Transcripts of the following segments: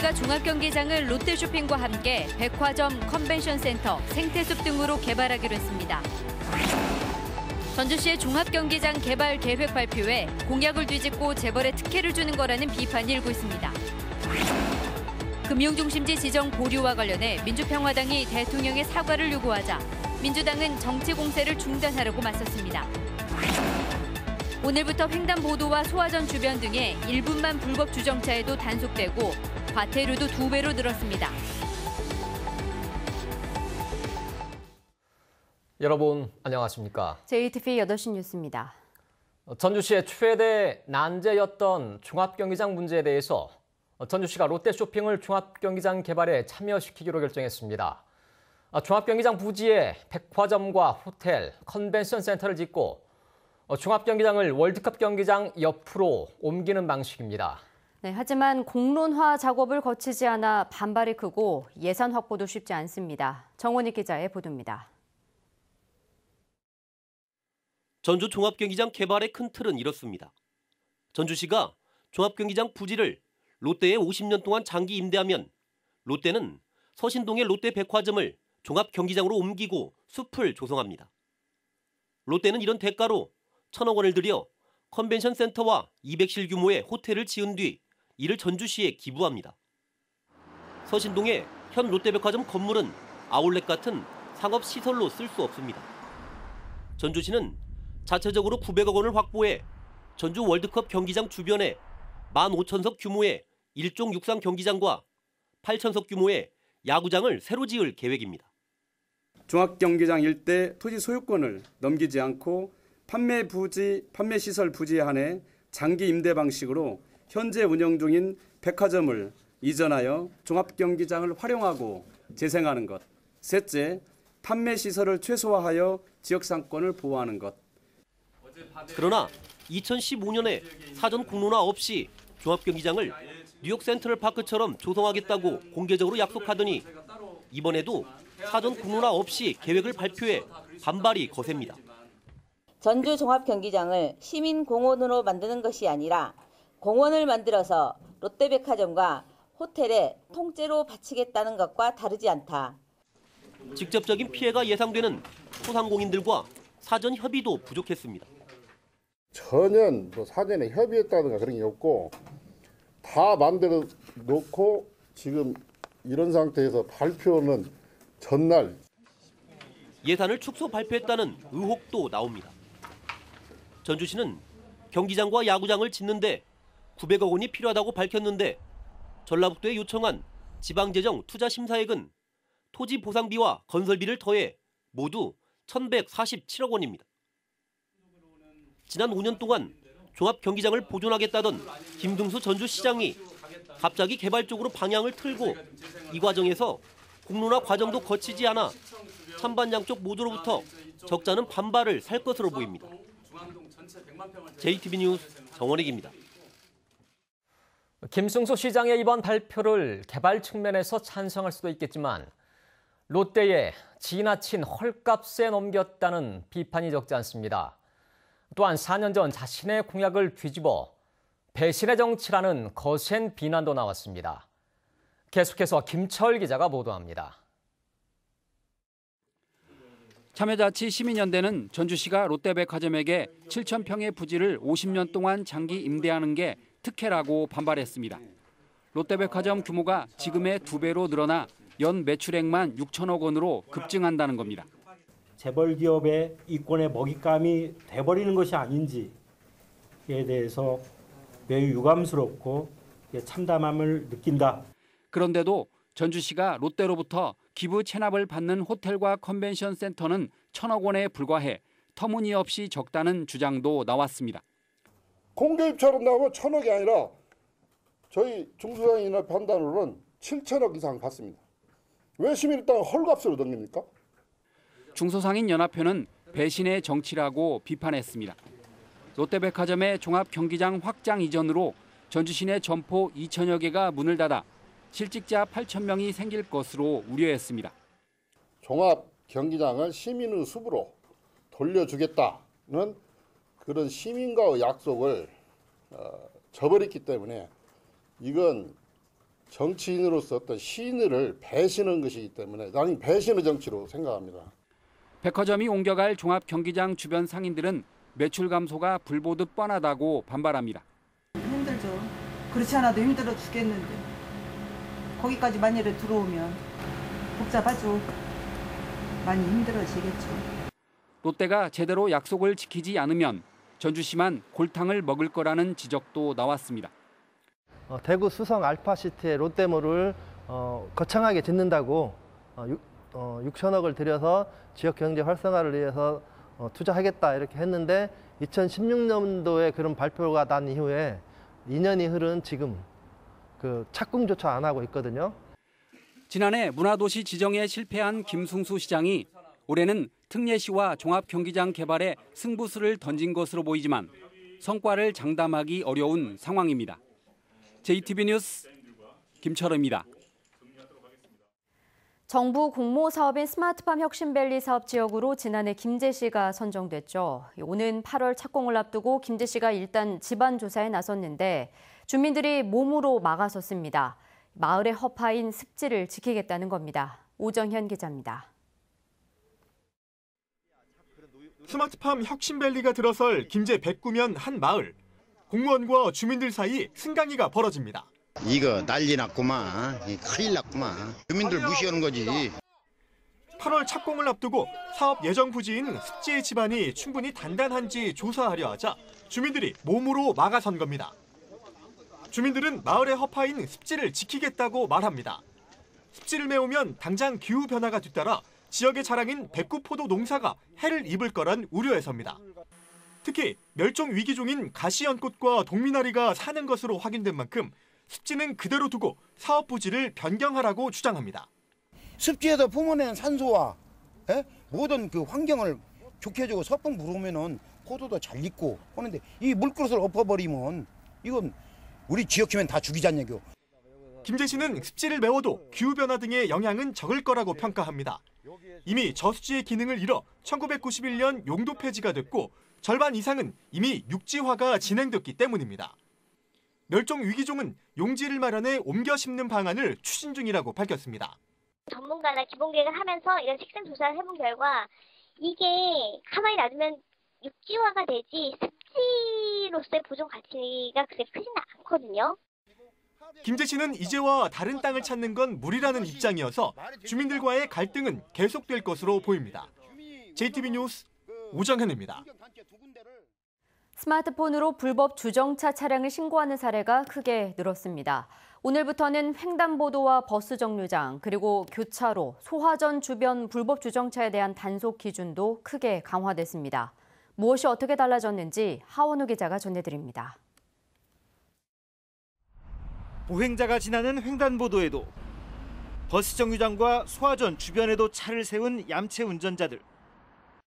전주시가 종합경기장을 롯데쇼핑과 함께 백화점, 컨벤션센터, 생태숲 등으로 개발하기로 했습니다. 전주시의 종합경기장 개발 계획 발표에 공약을 뒤집고 재벌에 특혜를 주는 거라는 비판이 일고 있습니다. 금융중심지 지정 보류와 관련해 민주평화당이 대통령의 사과를 요구하자 민주당은 정치 공세를 중단하라고 맞섰습니다. 오늘부터 횡단보도와 소화전 주변 등의 1분만 불법 주정차에도 단속되고 과태료도 2배로 늘었습니다. 여러분 안녕하십니까? JTV 8시 뉴스입니다. 전주시의 최대 난제였던 종합경기장 문제에 대해서 전주시가 롯데쇼핑을 종합경기장 개발에 참여시키기로 결정했습니다. 종합경기장 부지에 백화점과 호텔, 컨벤션 센터를 짓고 종합경기장을 월드컵 경기장 옆으로 옮기는 방식입니다. 네, 하지만 공론화 작업을 거치지 않아 반발이 크고 예산 확보도 쉽지 않습니다. 정원희 기자의 보도입니다. 전주 종합경기장 개발의 큰 틀은 이렇습니다. 전주시가 종합경기장 부지를 롯데에 50년 동안 장기 임대하면 롯데는 서신동의 롯데백화점을 종합경기장으로 옮기고 숲을 조성합니다. 롯데는 이런 대가로 1,000억 원을 들여 컨벤션 센터와 200실 규모의 호텔을 지은 뒤 이를 전주시에 기부합니다. 서신동의 현 롯데백화점 건물은 아울렛 같은 상업시설로 쓸 수 없습니다. 전주시는 자체적으로 900억 원을 확보해 전주 월드컵 경기장 주변에 15,000석 규모의 일종 육상 경기장과 8,000석 규모의 야구장을 새로 지을 계획입니다. 종합경기장 일대 토지 소유권을 넘기지 않고 판매시설 부지에 한해 장기 임대 방식으로 현재 운영 중인 백화점을 이전하여 종합경기장을 활용하고 재생하는 것. 셋째, 판매시설을 최소화하여 지역상권을 보호하는 것. 그러나 2015년에 사전 공론화 없이 종합경기장을 뉴욕 센트럴파크처럼 조성하겠다고 공개적으로 약속하더니 이번에도 사전 공론화 없이 계획을 발표해 반발이 거셉니다. 전주 종합경기장을 시민공원으로 만드는 것이 아니라 공원을 만들어서 롯데백화점과 호텔에 통째로 바치겠다는 것과 다르지 않다. 직접적인 피해가 예상되는 소상공인들과 사전 협의도 부족했습니다. 전혀 사전에 협의했다든가 그런 게 없고 다 만들어 놓고 지금 이런 상태에서 발표는 전날. 예산을 축소 발표했다는 의혹도 나옵니다. 전주시는 경기장과 야구장을 짓는데 900억 원이 필요하다고 밝혔는데 전라북도에 요청한 지방재정 투자심사액은 토지 보상비와 건설비를 더해 모두 1,147억 원입니다. 지난 5년 동안 종합경기장을 보존하겠다던 김등수 전주시장이 갑자기 개발 쪽으로 방향을 틀고 이 과정에서 공론화 과정도 거치지 않아 찬반 양쪽 모두로부터 적잖은 반발을 살 것으로 보입니다. JTB 뉴스 정원익입니다. 김승수 시장의 이번 발표를 개발 측면에서 찬성할 수도 있겠지만 롯데에 지나친 헐값에 넘겼다는 비판이 적지 않습니다. 또한 4년 전 자신의 공약을 뒤집어 배신의 정치라는 거센 비난도 나왔습니다. 계속해서 김철 기자가 보도합니다. 참여자치 시민연대는 전주시가 롯데백화점에게 7,000평의 부지를 50년 동안 장기 임대하는 게 특혜라고 반발했습니다. 롯데백화점 규모가 지금의 2배로 늘어나 연 매출액만 6천억 원으로 급증한다는 겁니다. 재벌 기업의 이권의 먹잇감이 돼버리는 것이 아닌지에 대해서 매우 유감스럽고 참담함을 느낀다. 그런데도 전주시가 롯데로부터 기부 체납을 받는 호텔과 컨벤션 센터는 1,000억 원에 불과해 터무니없이 적다는 주장도 나왔습니다. 공개 입찰은 나오면 1,000억이 아니라 저희 중소상인의 판단으로는 7천억 이상 받습니다. 왜 시민의 땅을 헐값으로 넘깁니까? 중소상인연합회는 배신의 정치라고 비판했습니다. 롯데백화점의 종합경기장 확장 이전으로 전주시 내 점포 2천여 개가 문을 닫아 실직자 8,000명이 생길 것으로 우려했습니다. 종합경기장을 시민의 숲으로 돌려주겠다는 그런 시민과의 약속을 저버렸기 때문에 이건 정치인으로서 어떤 신의를 배신한 것이기 때문에 나는 배신의 정치로 생각합니다. 백화점이 옮겨갈 종합경기장 주변 상인들은 매출 감소가 불보듯 뻔하다고 반발합니다. 힘들죠. 그렇지 않아도 힘들어 죽겠는데 거기까지 만일에 들어오면 복잡하죠. 많이 힘들어지겠죠. 롯데가 제대로 약속을 지키지 않으면 전주시만 골탕을 먹을 거라는 지적도 나왔습니다. 대구 수성 알파시티의 롯데몰을 거창하게 짓는다고 6천억을 들여서 지역 경제 활성화를 위해서 투자하겠다 이렇게 했는데 2016년도에 그런 발표가 난 이후에 2년이 흐른 지금 그 착공조차 안 하고 있거든요. 지난해 문화도시 지정에 실패한 김승수 시장이 올해는 특례시와 종합경기장 개발에 승부수를 던진 것으로 보이지만 성과를 장담하기 어려운 상황입니다. JTB 뉴스 김철우입니다. 정부 공모 사업인 스마트팜 혁신밸리 사업 지역으로 지난해 김제시가 선정됐죠. 오는 8월 착공을 앞두고 김제시가 일단 집안 조사에 나섰는데 주민들이 몸으로 막아섰습니다. 마을의 허파인 습지를 지키겠다는 겁니다. 오정현 기자입니다. 스마트팜 혁신밸리가 들어설 김제 백구면 한 마을. 공무원과 주민들 사이 승강이가 벌어집니다. 이거 난리 났구만. 큰일 났구만. 주민들 무시하는 거지. 8월 착공을 앞두고 사업 예정 부지인 습지의 집안이 충분히 단단한지 조사하려 하자 주민들이 몸으로 막아선 겁니다. 주민들은 마을의 허파인 습지를 지키겠다고 말합니다. 습지를 메우면 당장 기후 변화가 뒤따라 지역의 자랑인 백구포도 농사가 해를 입을 거란 우려에서입니다. 특히 멸종 위기종인 가시연꽃과 동미나리가 사는 것으로 확인된 만큼 습지는 그대로 두고 사업 부지를 변경하라고 주장합니다. 습지에서 품어낸 산소와 모든 그 환경을 좋게 해주고 서풍 불으면은 포도도 잘 익고 하는데 이 물그릇을 엎어버리면 이건 우리 지역주민 다 죽이자는 얘기요. 김제시는 습지를 메워도 기후변화 등의 영향은 적을 거라고 평가합니다. 이미 저수지의 기능을 잃어 1991년 용도 폐지가 됐고 절반 이상은 이미 육지화가 진행됐기 때문입니다. 멸종 위기종은 용지를 마련해 옮겨 심는 방안을 추진 중이라고 밝혔습니다. 전문가나 기본계획을 하면서 이런 식생 조사를 해본 결과 이게 가만히 놔두면 육지화가 되지 습지로서의 보존 가치가 그렇게 크지는 않거든요. 김제시는 이제와 다른 땅을 찾는 건 무리라는 입장이어서 주민들과의 갈등은 계속될 것으로 보입니다. JTB 뉴스 오정현입니다. 스마트폰으로 불법 주정차 차량을 신고하는 사례가 크게 늘었습니다. 오늘부터는 횡단보도와 버스 정류장, 그리고 교차로, 소화전 주변 불법 주정차에 대한 단속 기준도 크게 강화됐습니다. 무엇이 어떻게 달라졌는지 하원우 기자가 전해드립니다. 보행자가 지나는 횡단보도에도 버스 정류장과 소화전 주변에도 차를 세운 얌체 운전자들.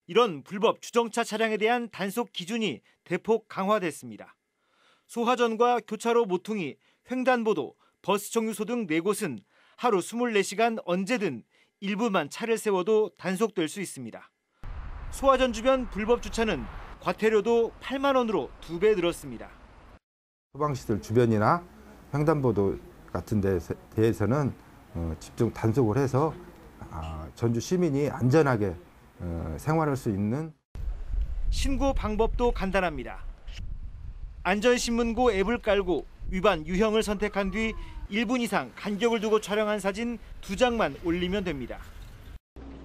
이런 불법 주정차 차량에 대한 단속 기준이 대폭 강화됐습니다. 소화전과 교차로 모퉁이, 횡단보도, 버스 정류소 등 4곳은 하루 24시간 언제든 일부만 차를 세워도 단속될 수 있습니다. 소화전 주변 불법 주차는 과태료도 8만 원으로 2배 늘었습니다. 소방시설 주변이나 횡단보도 같은 데에서는 집중 단속을 해서 전주 시민이 안전하게 생활할 수 있는. 신고 방법도 간단합니다. 안전신문고 앱을 깔고 위반 유형을 선택한 뒤 1분 이상 간격을 두고 촬영한 사진 2장만 올리면 됩니다.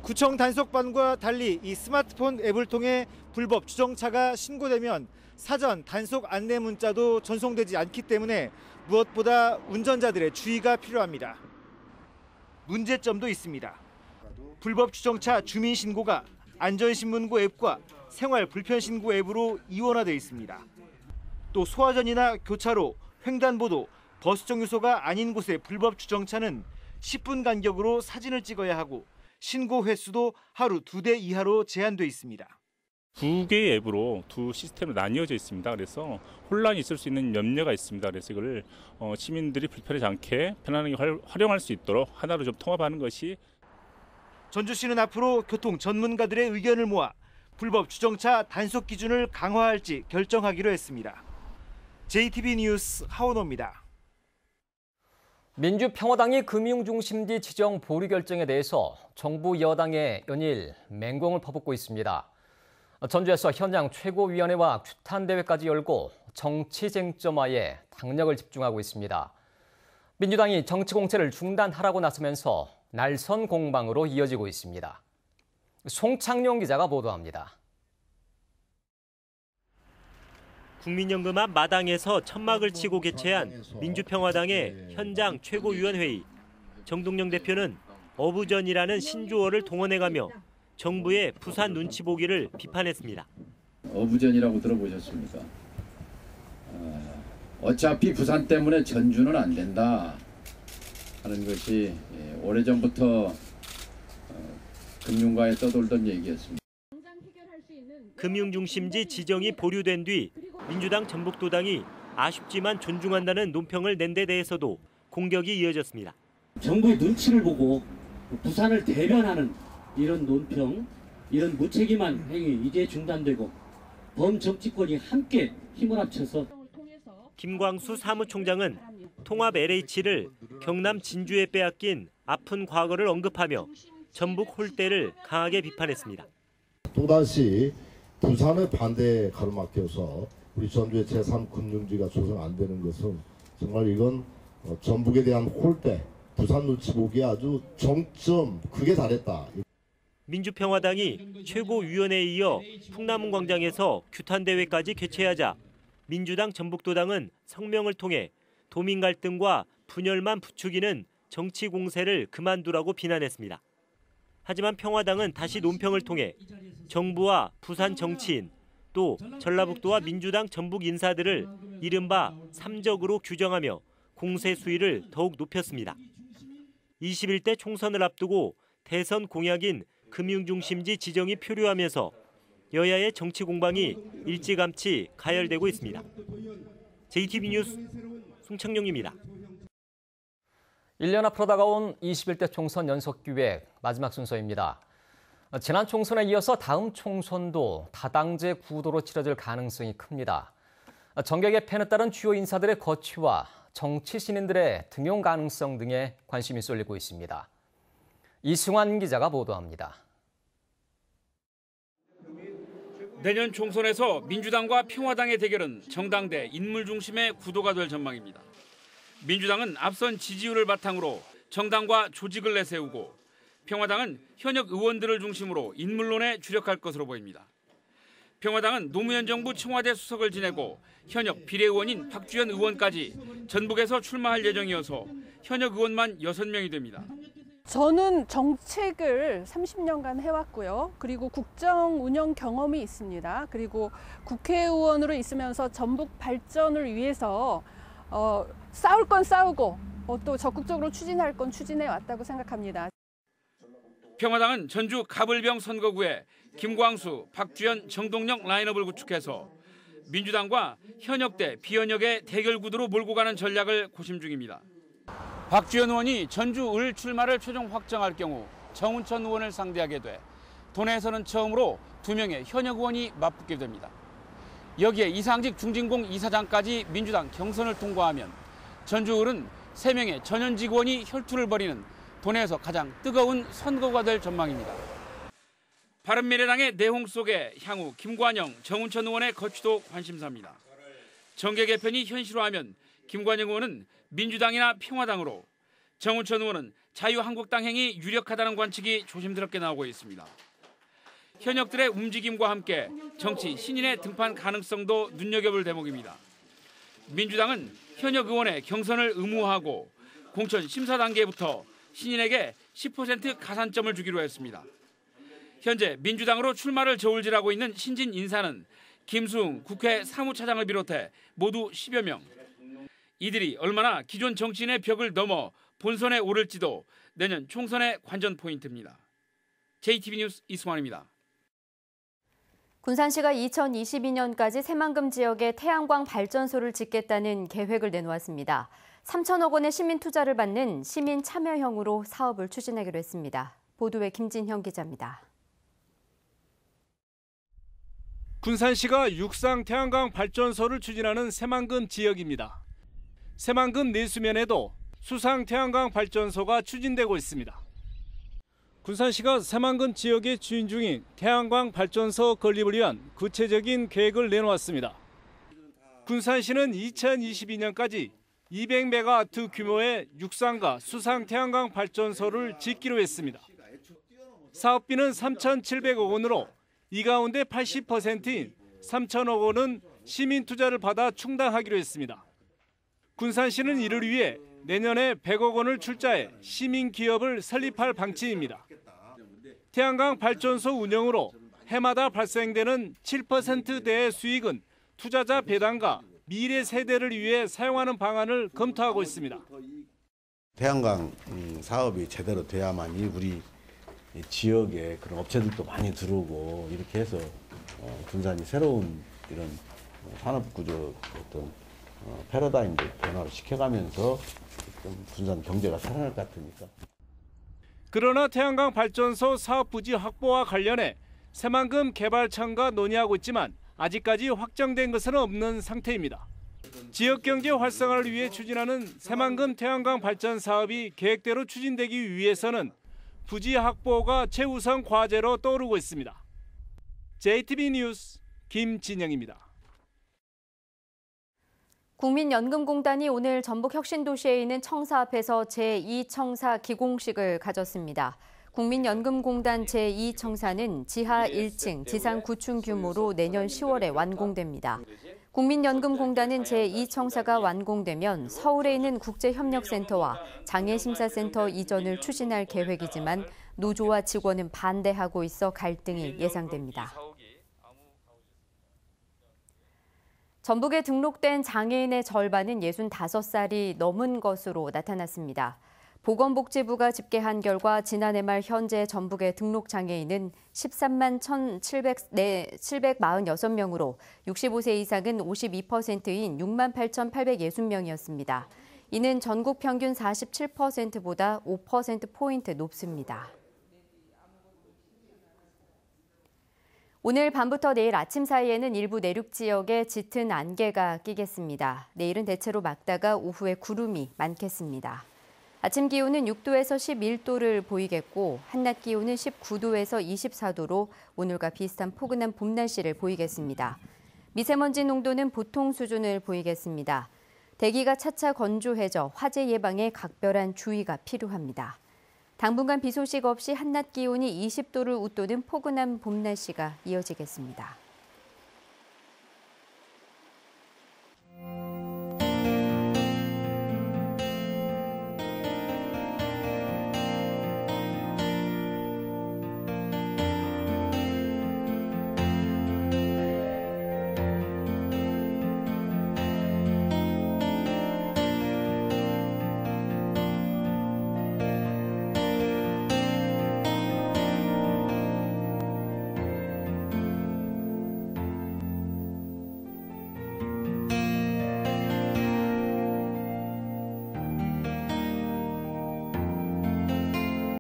구청 단속반과 달리 이 스마트폰 앱을 통해 불법 주정차가 신고되면 사전 단속 안내 문자도 전송되지 않기 때문에 무엇보다 운전자들의 주의가 필요합니다. 문제점도 있습니다. 불법 주정차 주민 신고가 안전신문고 앱과 생활 불편 신고 앱으로 이원화되어 있습니다. 또 소화전이나 교차로, 횡단보도, 버스 정류소가 아닌 곳의 불법 주정차는 10분 간격으로 사진을 찍어야 하고 신고 횟수도 하루 2대 이하로 제한돼 있습니다. 2개의 앱으로 두 시스템으로 나뉘어져 있습니다. 그래서 혼란이 있을 수 있는 염려가 있습니다. 그래서 이걸 시민들이 불편하지 않게 편안하게 활용할 수 있도록 하나로 좀 통합하는 것이. 전주시는 앞으로 교통 전문가들의 의견을 모아 불법 주정차 단속 기준을 강화할지 결정하기로 했습니다. JTB 뉴스 하원호입니다. 민주평화당이 금융중심지 지정 보류 결정에 대해서 정부 여당의 연일 맹공을 퍼붓고 있습니다. 전주에서 현장 최고위원회와 규탄대회까지 열고 정치 쟁점화에 당력을 집중하고 있습니다. 민주당이 정치 공세를 중단하라고 나서면서 날선 공방으로 이어지고 있습니다. 송창용 기자가 보도합니다. 국민연금 앞 마당에서 천막을 치고 개최한 민주평화당의 현장 최고위원회의. 정동영 대표는 어부전이라는 신조어를 동원해가며 정부의 부산 눈치 보기를 비판했습니다. 어부전이라고 들어보셨습니까? 어차피 부산 때문에 전주는 안 된다 하는 것이 오래전부터 금융가에 떠돌던 얘기였습니다. 금융중심지 지정이 보류된 뒤 민주당 전북도당이 아쉽지만 존중한다는 논평을 낸 데 대해서도 공격이 이어졌습니다. 정부의 눈치를 보고 부산을 대변하는 이런 논평, 이런 무책임한 행위 이제 중단되고 범정치권이 함께 힘을 합쳐서 김광수 사무총장은 통합 LH를 경남 진주에 빼앗긴 아픈 과거를 언급하며 전북 홀대를 강하게 비판했습니다. 또다시 부산의 반대에 가로막혀서 우리 전주의 제3금융지가 조성 안 되는 것은 정말 이건 전북에 대한 홀대, 부산 눈치 보기에 아주 정점 크게 달했다. 민주평화당이 최고위원회에 이어 풍남문광장에서 규탄대회까지 개최하자 민주당 전북도당은 성명을 통해 도민 갈등과 분열만 부추기는 정치 공세를 그만두라고 비난했습니다. 하지만 평화당은 다시 논평을 통해 정부와 부산 정치인 또 전라북도와 민주당 전북 인사들을 이른바 삼적으로 규정하며 공세 수위를 더욱 높였습니다. 21대 총선을 앞두고 대선 공약인 금융중심지 지정이 표류하면서 여야의 정치 공방이 일찌감치 가열되고 있습니다. JTB 뉴스 송창용입니다. 1년 앞으로 다가온 21대 총선 연석기획 마지막 순서입니다. 지난 총선에 이어서 다음 총선도 다당제 구도로 치러질 가능성이 큽니다. 정계 개편에 따른 주요 인사들의 거취와 정치 신인들의 등용 가능성 등에 관심이 쏠리고 있습니다. 이승환 기자가 보도합니다. 내년 총선에서 민주당과 평화당의 대결은 정당대 인물 중심의 구도가 될 전망입니다. 민주당은 앞선 지지율을 바탕으로 정당과 조직을 내세우고 평화당은 현역 의원들을 중심으로 인물론에 주력할 것으로 보입니다. 평화당은 노무현 정부 청와대 수석을 지내고 현역 비례의원인 박주현 의원까지 전북에서 출마할 예정이어서 현역 의원만 6명이 됩니다. 저는 정책을 30년간 해왔고요. 그리고 국정 운영 경험이 있습니다. 그리고 국회의원으로 있으면서 전북 발전을 위해서 싸울 건 싸우고 또 적극적으로 추진할 건 추진해 왔다고 생각합니다. 평화당은 전주 가불병 선거구에 김광수, 박주현, 정동영 라인업을 구축해서 민주당과 현역대, 비현역의 대결 구도로 몰고 가는 전략을 고심 중입니다. 박주현 의원이 전주 을 출마를 최종 확정할 경우 정운천 의원을 상대하게 돼 도내에서는 처음으로 2명의 현역 의원이 맞붙게 됩니다. 여기에 이상직 중진공 이사장까지 민주당 경선을 통과하면 전주을은 3명의 전현직 의원이 혈투를 벌이는 도내에서 가장 뜨거운 선거가 될 전망입니다. 바른미래당의 내홍 속에 향후 김관영, 정운천 의원의 거취도 관심사입니다. 정계 개편이 현실화하면 김관영 의원은 민주당이나 평화당으로, 정운천 의원은 자유한국당행이 유력하다는 관측이 조심스럽게 나오고 있습니다. 현역들의 움직임과 함께 정치 신인의 등판 가능성도 눈여겨볼 대목입니다. 민주당은 현역 의원의 경선을 의무화하고 공천 심사 단계부터 신인에게 10% 가산점을 주기로 했습니다. 현재 민주당으로 출마를 저울질하고 있는 신진 인사는 김수웅 국회 사무차장을 비롯해 모두 10여 명. 이들이 얼마나 기존 정치인의 벽을 넘어 본선에 오를지도 내년 총선의 관전 포인트입니다. JTB 뉴스 이승환입니다. 군산시가 2022년까지 새만금 지역에 태양광 발전소를 짓겠다는 계획을 내놓았습니다. 3천억 원의 시민 투자를 받는 시민 참여형으로 사업을 추진하기로 했습니다. 보도에 김진형 기자입니다. 군산시가 육상 태양광 발전소를 추진하는 새만금 지역입니다. 새만금 내수면에도 수상 태양광 발전소가 추진되고 있습니다. 군산시가 새만금 지역에 추진 중인 태양광 발전소 건립을 위한 구체적인 계획을 내놓았습니다. 군산시는 2022년까지 200메가와트 규모의 육상과 수상 태양광 발전소를 짓기로 했습니다. 사업비는 3,700억 원으로 이 가운데 80%인 3,000억 원은 시민 투자를 받아 충당하기로 했습니다. 군산시는 이를 위해 내년에 100억 원을 출자해 시민 기업을 설립할 방침입니다. 태양광 발전소 운영으로 해마다 발생되는 7%대의 수익은 투자자 배당과 미래 세대를 위해 사용하는 방안을 검토하고 있습니다. 태양광 사업이 제대로 돼야만이 우리 지역에 그런 업체들도 많이 들어오고 이렇게 해서 군산이 새로운 이런 산업구조 어떤 패러다임도 변화를 시켜가면서 군산 경제가 살아날 것 같으니까. 그러나 태양광 발전소 사업 부지 확보와 관련해 새만금 개발청과 논의하고 있지만 아직까지 확정된 것은 없는 상태입니다. 지역 경제 활성화를 위해 추진하는 새만금 태양광 발전 사업이 계획대로 추진되기 위해서는 부지 확보가 최우선 과제로 떠오르고 있습니다. JTB 뉴스 김진영입니다. 국민연금공단이 오늘 전북혁신도시에 있는 청사 앞에서 제2청사 기공식을 가졌습니다. 국민연금공단 제2청사는 지하 1층, 지상 9층 규모로 내년 10월에 완공됩니다. 국민연금공단은 제2청사가 완공되면 서울에 있는 국제협력센터와 장애심사센터 이전을 추진할 계획이지만 노조와 직원은 반대하고 있어 갈등이 예상됩니다. 전북에 등록된 장애인의 절반은 65살이 넘은 것으로 나타났습니다. 보건복지부가 집계한 결과 지난해 말 현재 전북의 등록 장애인은 13만 746명으로 65세 이상은 52%인 6만 8,860명이었습니다. 이는 전국 평균 47%보다 5%포인트 높습니다. 오늘 밤부터 내일 아침 사이에는 일부 내륙 지역에 짙은 안개가 끼겠습니다. 내일은 대체로 맑다가 오후에 구름이 많겠습니다. 아침 기온은 6도에서 11도를 보이겠고 한낮 기온은 19도에서 24도로 오늘과 비슷한 포근한 봄 날씨를 보이겠습니다. 미세먼지 농도는 보통 수준을 보이겠습니다. 대기가 차차 건조해져 화재 예방에 각별한 주의가 필요합니다. 당분간 비 소식 없이 한낮 기온이 20도를 웃도는 포근한 봄 날씨가 이어지겠습니다.